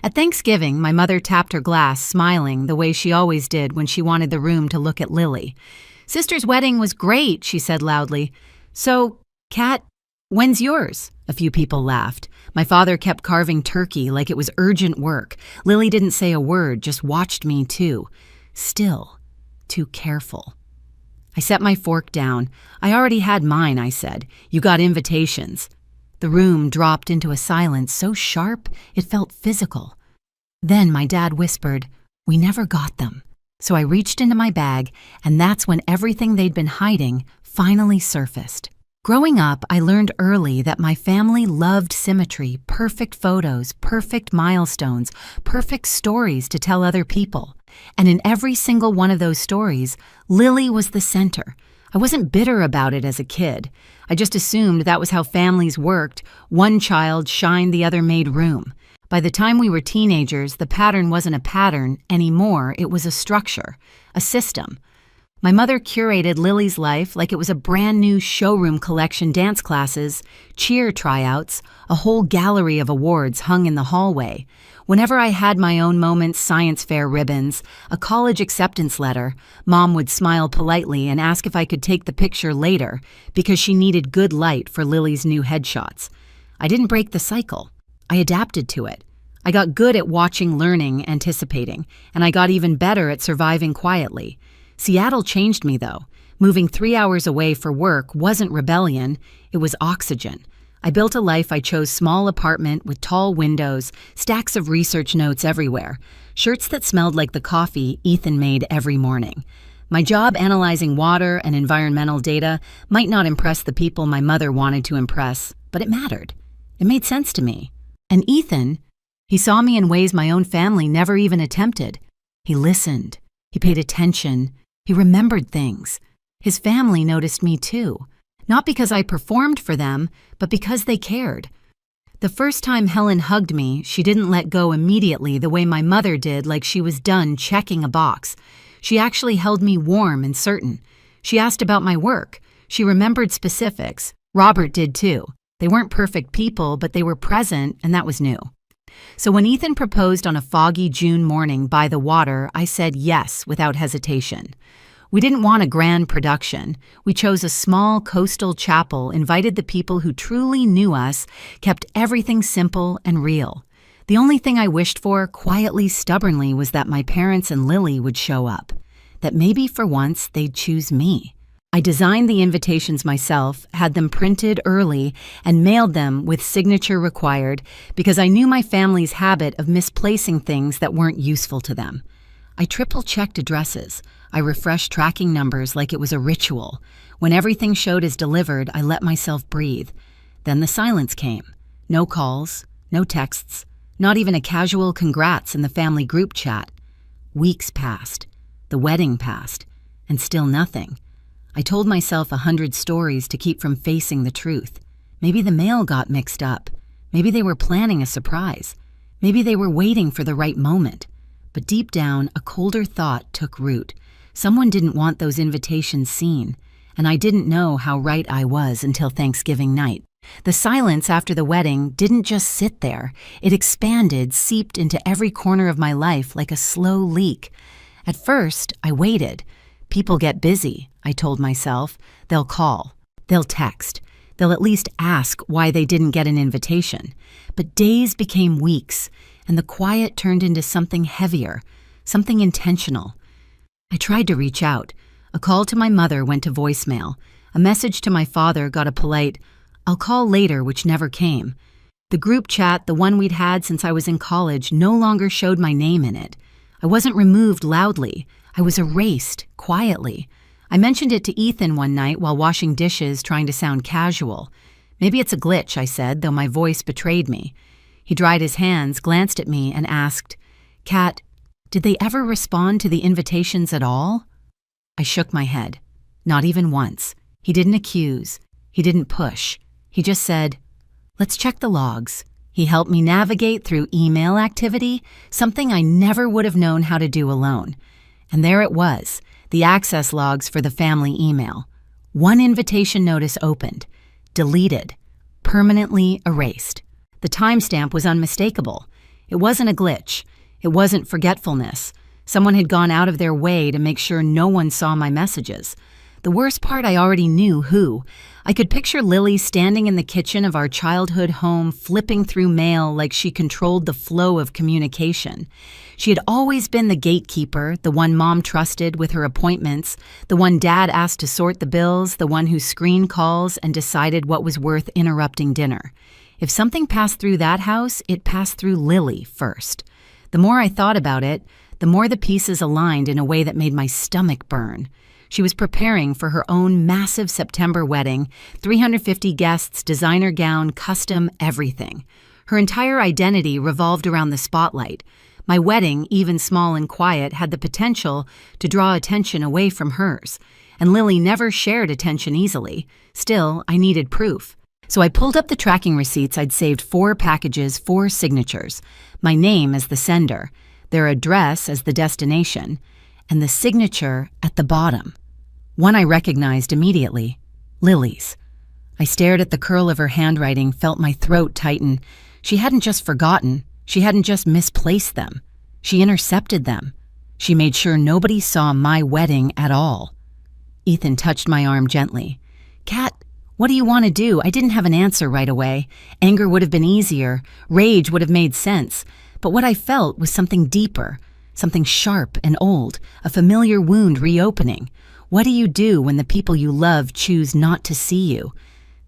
At Thanksgiving, my mother tapped her glass, smiling the way she always did when she wanted the room to look at Lily. "Sister's wedding was great," she said loudly. "So, Kat, when's yours?" A few people laughed. My father kept carving turkey like it was urgent work. Lily didn't say a word, just watched me too. Still, too careful. I set my fork down. "I already had mine," I said. "You got invitations." The room dropped into a silence so sharp it felt physical. Then my dad whispered, "We never got them." So I reached into my bag, and that's when everything they'd been hiding finally surfaced. Growing up, I learned early that my family loved symmetry, perfect photos, perfect milestones, perfect stories to tell other people. And in every single one of those stories, Lily was the center. I wasn't bitter about it as a kid. I just assumed that was how families worked. One child shined, the other made room. By the time we were teenagers, the pattern wasn't a pattern anymore. It was a structure, a system. My mother curated Lily's life like it was a brand new showroom collection, dance classes, cheer tryouts, a whole gallery of awards hung in the hallway. Whenever I had my own moments, science fair ribbons, a college acceptance letter, Mom would smile politely and ask if I could take the picture later because she needed good light for Lily's new headshots. I didn't break the cycle. I adapted to it. I got good at watching, learning, anticipating, and I got even better at surviving quietly. Seattle changed me, though. Moving 3 hours away for work wasn't rebellion, it was oxygen. I built a life I chose: small apartment with tall windows, stacks of research notes everywhere, shirts that smelled like the coffee Ethan made every morning. My job analyzing water and environmental data might not impress the people my mother wanted to impress, but it mattered. It made sense to me. And Ethan, he saw me in ways my own family never even attempted. He listened. He paid attention. He remembered things. His family noticed me too. Not because I performed for them, but because they cared. The first time Helen hugged me, she didn't let go immediately the way my mother did, like she was done checking a box. She actually held me warm and certain. She asked about my work. She remembered specifics. Robert did too. They weren't perfect people, but they were present, and that was new. So when Ethan proposed on a foggy June morning by the water, I said yes without hesitation. We didn't want a grand production. We chose a small coastal chapel, invited the people who truly knew us, kept everything simple and real. The only thing I wished for, quietly, stubbornly, was that my parents and Lily would show up. That maybe for once they'd choose me. I designed the invitations myself, had them printed early, and mailed them with signature required because I knew my family's habit of misplacing things that weren't useful to them. I triple-checked addresses. I refreshed tracking numbers like it was a ritual. When everything showed as delivered, I let myself breathe. Then the silence came. No calls, no texts, not even a casual congrats in the family group chat. Weeks passed. The wedding passed. And still nothing. I told myself 100 stories to keep from facing the truth. Maybe the mail got mixed up. Maybe they were planning a surprise. Maybe they were waiting for the right moment. But deep down, a colder thought took root. Someone didn't want those invitations seen, and I didn't know how right I was until Thanksgiving night. The silence after the wedding didn't just sit there. It expanded, seeped into every corner of my life like a slow leak. At first, I waited. People get busy, I told myself. They'll call. They'll text. They'll at least ask why they didn't get an invitation. But days became weeks, and the quiet turned into something heavier, something intentional. I tried to reach out. A call to my mother went to voicemail. A message to my father got a polite, "I'll call later," which never came. The group chat, the one we'd had since I was in college, no longer showed my name in it. I wasn't removed loudly. I was erased, quietly. I mentioned it to Ethan one night while washing dishes, trying to sound casual. "Maybe it's a glitch," I said, though my voice betrayed me. He dried his hands, glanced at me, and asked, "Kat, did they ever respond to the invitations at all?" I shook my head. Not even once. He didn't accuse. He didn't push. He just said, "Let's check the logs." He helped me navigate through email activity, something I never would have known how to do alone. And there it was, the access logs for the family email. One invitation notice opened, deleted, permanently erased. The timestamp was unmistakable. It wasn't a glitch. It wasn't forgetfulness. Someone had gone out of their way to make sure no one saw my messages. The worst part, I already knew who. I could picture Lily standing in the kitchen of our childhood home, flipping through mail like she controlled the flow of communication. She had always been the gatekeeper, the one Mom trusted with her appointments, the one Dad asked to sort the bills, the one who screened calls and decided what was worth interrupting dinner. If something passed through that house, it passed through Lily first. The more I thought about it, the more the pieces aligned in a way that made my stomach burn. She was preparing for her own massive September wedding, 350 guests, designer gown, custom, everything. Her entire identity revolved around the spotlight. My wedding, even small and quiet, had the potential to draw attention away from hers. And Lily never shared attention easily. Still, I needed proof. So I pulled up the tracking receipts. I'd saved 4 packages, 4 signatures. My name as the sender, their address as the destination, and the signature at the bottom. One I recognized immediately, Lily's. I stared at the curl of her handwriting, felt my throat tighten. She hadn't just forgotten. She hadn't just misplaced them. She intercepted them. She made sure nobody saw my wedding at all. Ethan touched my arm gently. "Kat, what do you want to do?" I didn't have an answer right away. Anger would have been easier. Rage would have made sense. But what I felt was something deeper, something sharp and old, a familiar wound reopening. What do you do when the people you love choose not to see you?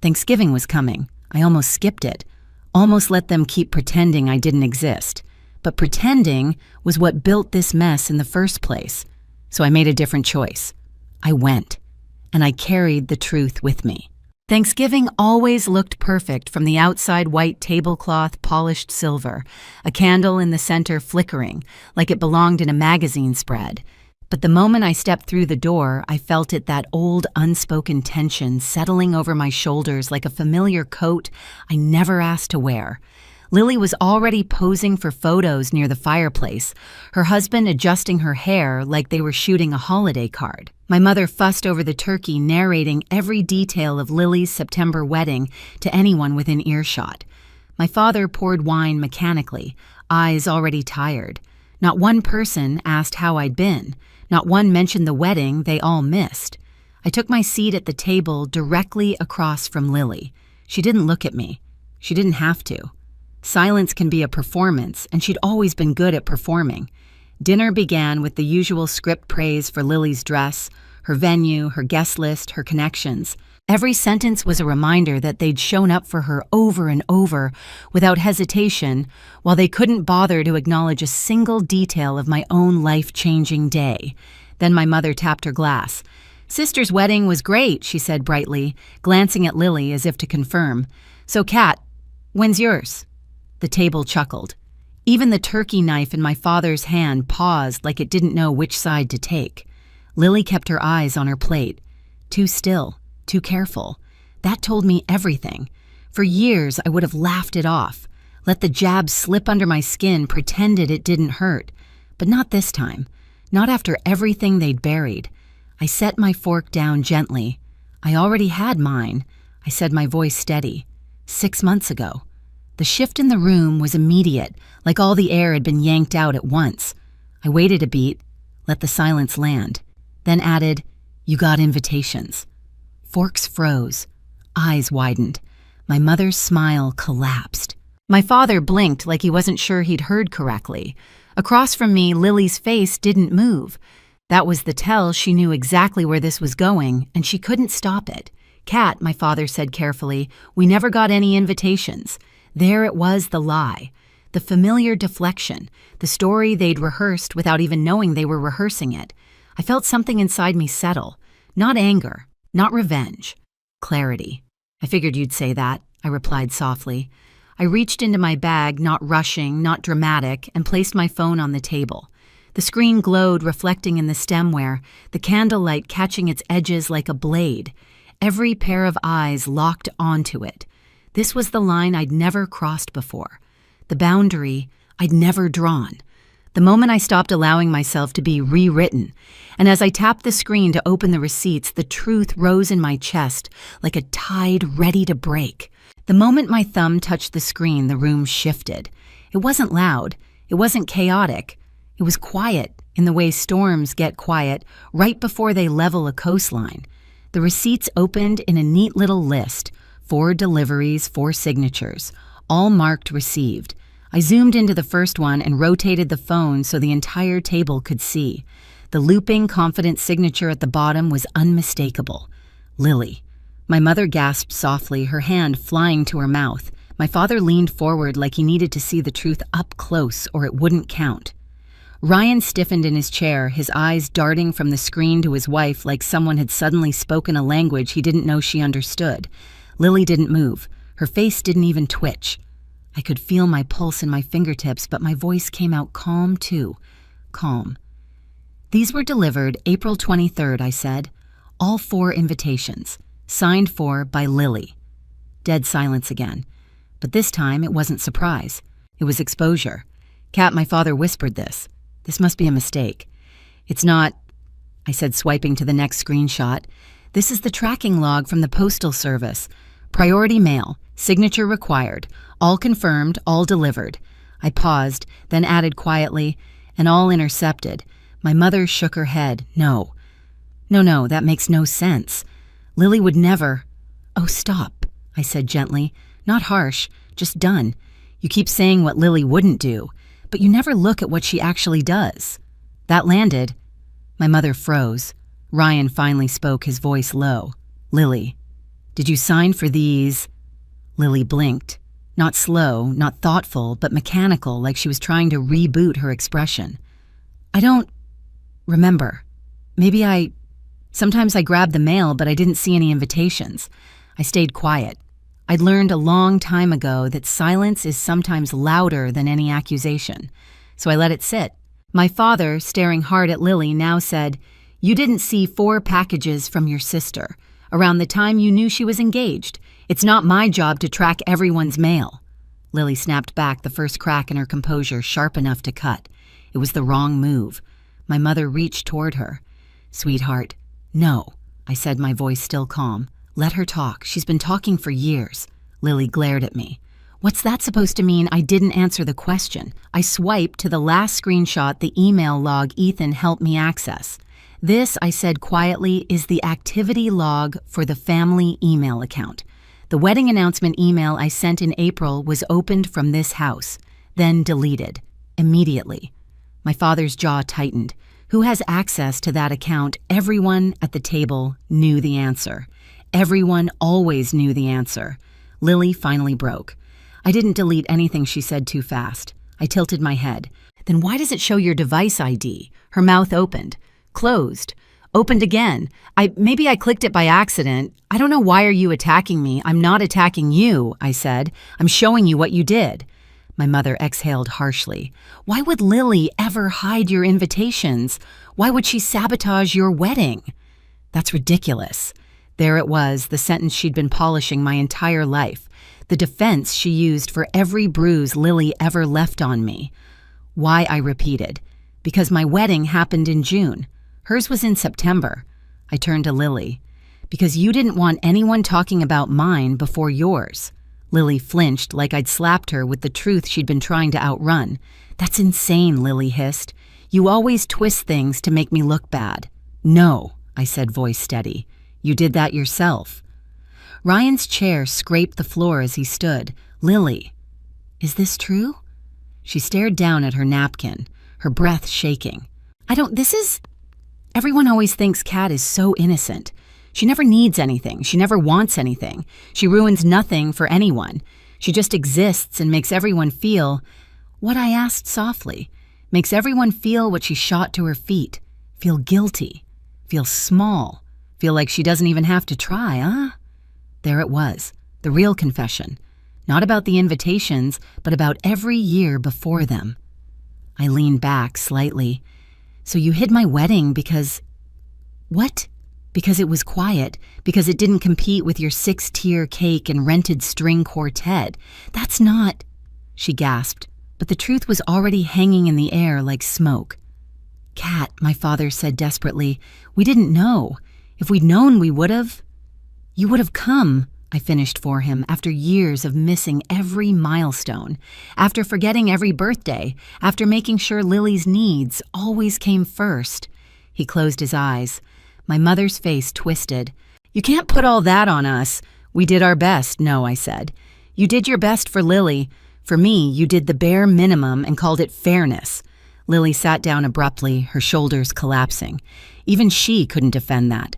Thanksgiving was coming. I almost skipped it. Almost let them keep pretending I didn't exist. But pretending was what built this mess in the first place. So I made a different choice. I went. And I carried the truth with me. Thanksgiving always looked perfect, from the outside white tablecloth polished silver, a candle in the center flickering, like it belonged in a magazine spread. But the moment I stepped through the door, I felt it, that old unspoken tension settling over my shoulders like a familiar coat I never asked to wear. Lily was already posing for photos near the fireplace, her husband adjusting her hair like they were shooting a holiday card. My mother fussed over the turkey, narrating every detail of Lily's September wedding to anyone within earshot. My father poured wine mechanically, eyes already tired. Not one person asked how I'd been. Not one mentioned the wedding they all missed. I took my seat at the table directly across from Lily. She didn't look at me. She didn't have to. Silence can be a performance, and she'd always been good at performing. Dinner began with the usual script praise for Lily's dress, her venue, her guest list, her connections. Every sentence was a reminder that they'd shown up for her over and over without hesitation, while they couldn't bother to acknowledge a single detail of my own life-changing day. Then my mother tapped her glass. "Sister's wedding was great," she said brightly, glancing at Lily as if to confirm. "So, Kat, when's yours?" The table chuckled. Even the turkey knife in my father's hand paused like it didn't know which side to take. Lily kept her eyes on her plate. Too still. Too careful. That told me everything. For years, I would have laughed it off, let the jab slip under my skin, pretended it didn't hurt. But not this time. Not after everything they'd buried. I set my fork down gently. I already had mine. I said, my voice steady. 6 months ago. The shift in the room was immediate, like all the air had been yanked out at once. I waited a beat, let the silence land, then added, "You got invitations." Forks froze. Eyes widened. My mother's smile collapsed. My father blinked like he wasn't sure he'd heard correctly. Across from me, Lily's face didn't move. That was the tell she knew exactly where this was going, and she couldn't stop it. "Kat," my father said carefully, "we never got any invitations." There it was, the lie. The familiar deflection. The story they'd rehearsed without even knowing they were rehearsing it. I felt something inside me settle. Not anger. Not revenge. Clarity. "I figured you'd say that," I replied softly. I reached into my bag, not rushing, not dramatic, and placed my phone on the table. The screen glowed, reflecting in the stemware, the candlelight catching its edges like a blade. Every pair of eyes locked onto it. This was the line I'd never crossed before. The boundary I'd never drawn. The moment I stopped allowing myself to be rewritten, and as I tapped the screen to open the receipts, the truth rose in my chest like a tide ready to break. The moment my thumb touched the screen, the room shifted. It wasn't loud. It wasn't chaotic. It was quiet in the way storms get quiet right before they level a coastline. The receipts opened in a neat little list, 4 deliveries, 4 signatures, all marked received. I zoomed into the first one and rotated the phone so the entire table could see. The looping, confident signature at the bottom was unmistakable. Lily. My mother gasped softly, her hand flying to her mouth. My father leaned forward like he needed to see the truth up close or it wouldn't count. Ryan stiffened in his chair, his eyes darting from the screen to his wife like someone had suddenly spoken a language he didn't know she understood. Lily didn't move. Her face didn't even twitch. I could feel my pulse in my fingertips, but my voice came out calm too. Calm. These were delivered April 23rd, I said. All 4 invitations. Signed for by Lily. Dead silence again. But this time it wasn't surprise. It was exposure. Kat, my father whispered this. This must be a mistake. It's not, I said, swiping to the next screenshot. This is the tracking log from the Postal Service. Priority mail. Signature required. All confirmed, all delivered. I paused, then added quietly, and all intercepted. My mother shook her head. No. No, that makes no sense. Lily would never. Oh, stop, I said gently. Not harsh, just done. You keep saying what Lily wouldn't do, but you never look at what she actually does. That landed. My mother froze. Ryan finally spoke, his voice low. Lily, did you sign for these? Lily blinked. Not slow, not thoughtful, but mechanical, like she was trying to reboot her expression. I don't remember. Sometimes I grabbed the mail, but I didn't see any invitations. I stayed quiet. I'd learned a long time ago that silence is sometimes louder than any accusation, so I let it sit. My father, staring hard at Lily, now said, You didn't see 4 packages from your sister, around the time you knew she was engaged. It's not my job to track everyone's mail. Lily snapped back, the first crack in her composure sharp enough to cut. It was the wrong move. My mother reached toward her. Sweetheart, no, I said, my voice still calm. Let her talk. She's been talking for years. Lily glared at me. What's that supposed to mean? I didn't answer the question. I swiped to the last screenshot, the email log Ethan helped me access. This, I said quietly, is the activity log for the family email account. The wedding announcement email I sent in April was opened from this house, then deleted. Immediately. My father's jaw tightened. Who has access to that account? Everyone at the table knew the answer. Everyone always knew the answer. Lily finally broke. I didn't delete anything she said too fast. I tilted my head. Then why does it show your device ID? Her mouth opened. Closed. Opened again. Maybe I clicked it by accident. I don't know, why are you attacking me? I'm not attacking you, I said. I'm showing you what you did. My mother exhaled harshly. Why would Lily ever hide your invitations? Why would she sabotage your wedding? That's ridiculous. There it was, the sentence she'd been polishing my entire life, the defense she used for every bruise Lily ever left on me. Why, I repeated. Because my wedding happened in June. Hers was in September. I turned to Lily. Because you didn't want anyone talking about mine before yours. Lily flinched like I'd slapped her with the truth she'd been trying to outrun. That's insane, Lily hissed. You always twist things to make me look bad. No, I said, voice steady. You did that yourself. Ryan's chair scraped the floor as he stood. Lily, is this true? She stared down at her napkin, her breath shaking. Everyone always thinks Kat is so innocent. She never needs anything. She never wants anything. She ruins nothing for anyone. She just exists and makes everyone feel what I asked softly. Makes everyone feel what she shot to her feet. Feel guilty. Feel small. Feel like she doesn't even have to try, huh? There it was, the real confession. Not about the invitations, but about every year before them. I leaned back slightly. So you hid my wedding because... What? Because it was quiet, because it didn't compete with your 6-tier cake and rented string quartet. That's not... She gasped, but the truth was already hanging in the air like smoke. Kat, my father said desperately, we didn't know. If we'd known, we would have... You would have come, I finished for him after years of missing every milestone, after forgetting every birthday, after making sure Lily's needs always came first. He closed his eyes. My mother's face twisted. "You can't put all that on us." "We did our best, no," I said. "You did your best for Lily. For me, you did the bare minimum and called it fairness." Lily sat down abruptly, her shoulders collapsing. Even she couldn't defend that.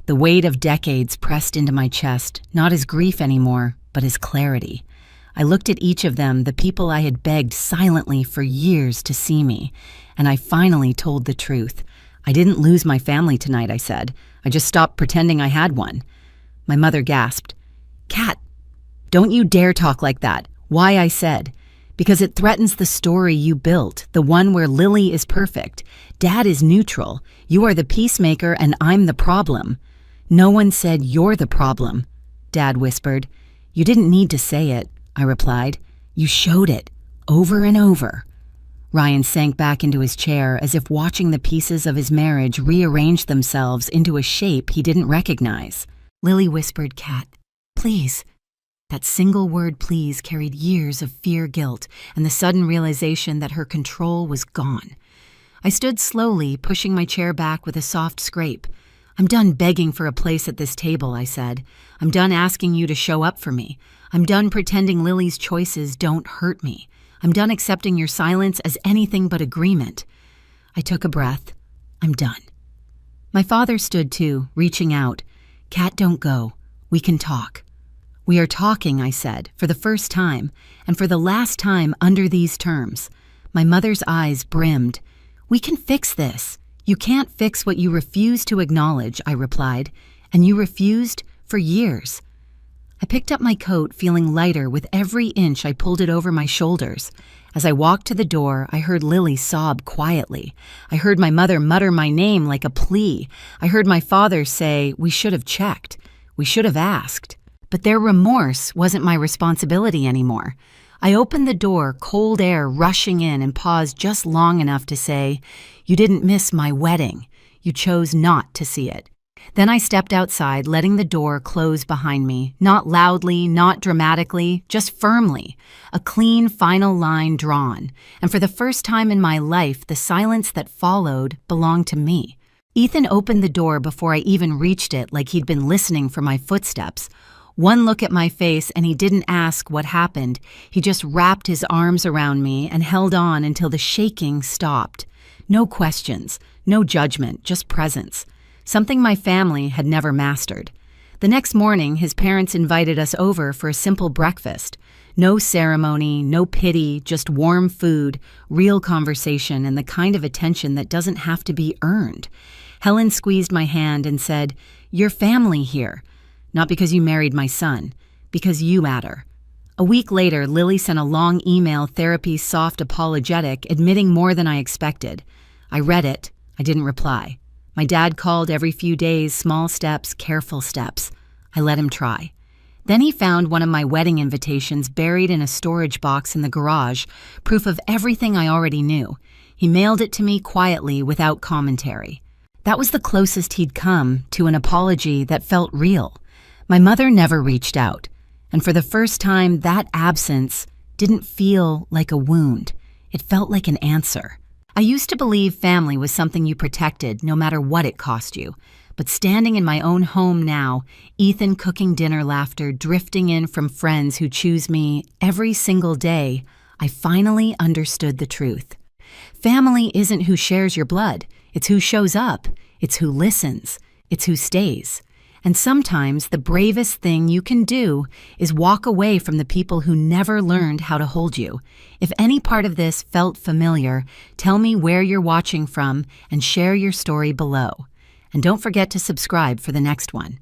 The weight of decades pressed into my chest, not as grief anymore, but as clarity. I looked at each of them, the people I had begged silently for years to see me, and I finally told the truth. "I didn't lose my family tonight," I said. "I just stopped pretending I had one." My mother gasped. "Kat, don't you dare talk like that." "Why?" I said. "Because it threatens the story you built, the one where Lily is perfect. Dad is neutral. You are the peacemaker and I'm the problem." "No one said you're the problem," Dad whispered. "You didn't need to say it," I replied. "You showed it, over and over." Ryan sank back into his chair as if watching the pieces of his marriage rearrange themselves into a shape he didn't recognize. Lily whispered, "Kat, please." That single word "please" carried years of fear-guilt and the sudden realization that her control was gone. I stood slowly, pushing my chair back with a soft scrape. "I'm done begging for a place at this table," I said. "I'm done asking you to show up for me. I'm done pretending Lily's choices don't hurt me. I'm done accepting your silence as anything but agreement." I took a breath. "I'm done." My father stood too, reaching out. "Kat, don't go. We can talk." "We are talking," I said, for the first time, and for the last time under these terms. My mother's eyes brimmed. "We can fix this. You can't fix what you refuse to acknowledge," I replied, "and you refused for years." I picked up my coat, feeling lighter with every inch I pulled it over my shoulders. As I walked to the door, I heard Lily sob quietly. I heard my mother mutter my name like a plea. I heard my father say, "We should have checked. We should have asked." But their remorse wasn't my responsibility anymore. I opened the door, cold air rushing in, and paused just long enough to say, "You didn't miss my wedding. You chose not to see it." Then I stepped outside, letting the door close behind me, not loudly, not dramatically, just firmly, a clean final line drawn. And for the first time in my life, the silence that followed belonged to me. Ethan opened the door before I even reached it, like he'd been listening for my footsteps. One look at my face and he didn't ask what happened. He just wrapped his arms around me and held on until the shaking stopped. No questions, no judgment, just presence. Something my family had never mastered. The next morning, his parents invited us over for a simple breakfast. No ceremony, no pity, just warm food, real conversation, and the kind of attention that doesn't have to be earned. Helen squeezed my hand and said, "You're family here. Not because you married my son, because you matter." A week later, Lily sent a long email, therapy soft apologetic, admitting more than I expected. I read it. I didn't reply. My dad called every few days, small steps, careful steps. I let him try. Then he found one of my wedding invitations buried in a storage box in the garage, proof of everything I already knew. He mailed it to me quietly, without commentary. That was the closest he'd come to an apology that felt real. My mother never reached out, and for the first time, that absence didn't feel like a wound. It felt like an answer. I used to believe family was something you protected, no matter what it cost you. But standing in my own home now, Ethan cooking dinner laughter drifting in from friends who choose me every single day, I finally understood the truth. Family isn't who shares your blood. It's who shows up. It's who listens. It's who stays. And sometimes the bravest thing you can do is walk away from the people who never learned how to hold you. If any part of this felt familiar, tell me where you're watching from and share your story below. And don't forget to subscribe for the next one.